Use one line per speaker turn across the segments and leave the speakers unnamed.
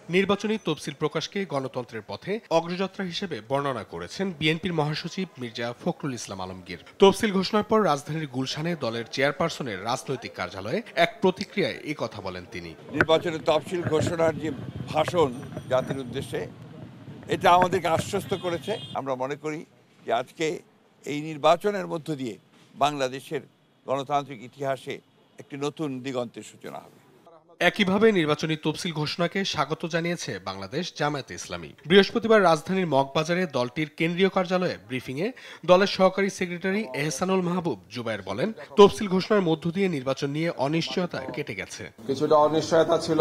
নির্বাচনী তফসিল প্রকাশকে গণতন্ত্রের পথে অগ্রযাত্রা হিসেবে বর্ণনা করেছেন বিএনপির মহাসচিব মির্জা ফখরুল ইসলাম আলমগীর। তফসিল ঘোষণার পর রাজধানীর গুলশানে দলের চেয়ারপারসনের রাজনৈতিক কার্যালয়ে এক প্রতিক্রিয়ায় এই কথা বলেন তিনি।
নির্বাচনের তফসিল ঘোষণার যে ভাষণ জাতির উদ্দেশ্যে, এটা আমাদেরকে আশ্বস্ত করেছে। আমরা মনে করি যে আজকে এই নির্বাচনের মধ্য দিয়ে বাংলাদেশের গণতান্ত্রিক ইতিহাসে একটি নতুন দিগন্তের সূচনা হবে।
একইভাবে নির্বাচনী তফসিল ঘোষণাকে স্বাগত জানিয়েছে বাংলাদেশ জামায়াতে ইসলামী। বৃহস্পতিবার রাজধানীর মগবাজারে দলটির কেন্দ্রীয় কার্যালয়ে ব্রিফিংয়ে দলের সহকারী সেক্রেটারি এহসানুল মাহবুব জুবায়ের বলেন, তফসিল ঘোষণার মধ্য দিয়ে নির্বাচন নিয়ে অনিশ্চয়তা কেটে গেছে।
কিছুটা অনিশ্চয়তা ছিল,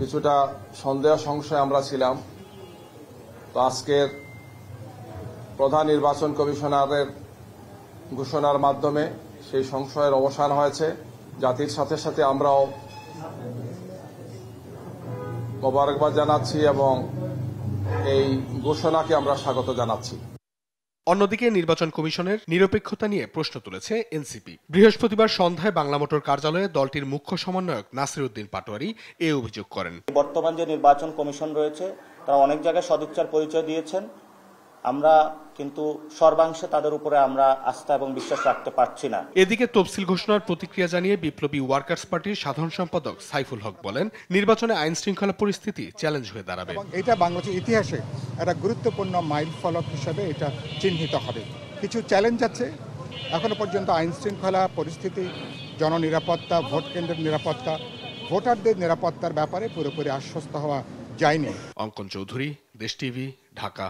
কিছুটা সন্দেহ সংশয় আমরা ছিলাম। তো আজকের প্রধান নির্বাচন কমিশনারের ঘোষণার মাধ্যমে সেই সংশয়ের অবসান হয়েছে। জাতির সাথে সাথে আমরাও মোবারকবাদ জানাচ্ছি এবং এই ঘোষণাকে আমরা স্বাগত জানাচ্ছি।
অন্যদিকে নির্বাচন কমিশনের নিরপেক্ষতা নিয়ে প্রশ্ন তুলেছে এনসিপি। বৃহস্পতিবার সন্ধ্যায় বাংলা মোটর কার্যালয়ে দলটির মুখ্য সমন্বয়ক নাসির উদ্দিন পাটোয়ারি এ অভিযোগ করেন।
বর্তমান যে নির্বাচন কমিশন রয়েছে তারা অনেক জায়গায় সদিচ্ছার পরিচয় দিয়েছেন, আমরা কিন্তু সর্বাংশে তাদের উপরে আমরা আস্থা এবং বিশ্বাস রাখতে পারছি না।
এদিকে তফসিল ঘোষণার প্রতিক্রিয়া জানিয়ে বিপ্লবী ওয়ার্কার্স পার্টির সাধারণ সম্পাদক সাইফুল হক বলেন, নির্বাচনে আইন শৃঙ্খলা পরিস্থিতি চ্যালেঞ্জ হয়ে দাঁড়াবে।
এটা বাংলাদেশের ইতিহাসে একটা গুরুত্বপূর্ণ মাইল ফলক হিসেবে এটা চিহ্নিত হবে। কিছু চ্যালেঞ্জ আছে এখনো পর্যন্ত, আইন শৃঙ্খলা পরিস্থিতি, জননিরাপত্তা, ভোট কেন্দ্রের নিরাপত্তা, ভোটারদের নিরাপত্তার ব্যাপারে পুরোপুরি আশ্বস্ত হওয়া যায়নি।
অঙ্কন চৌধুরী, দেশ টিভি, ঢাকা।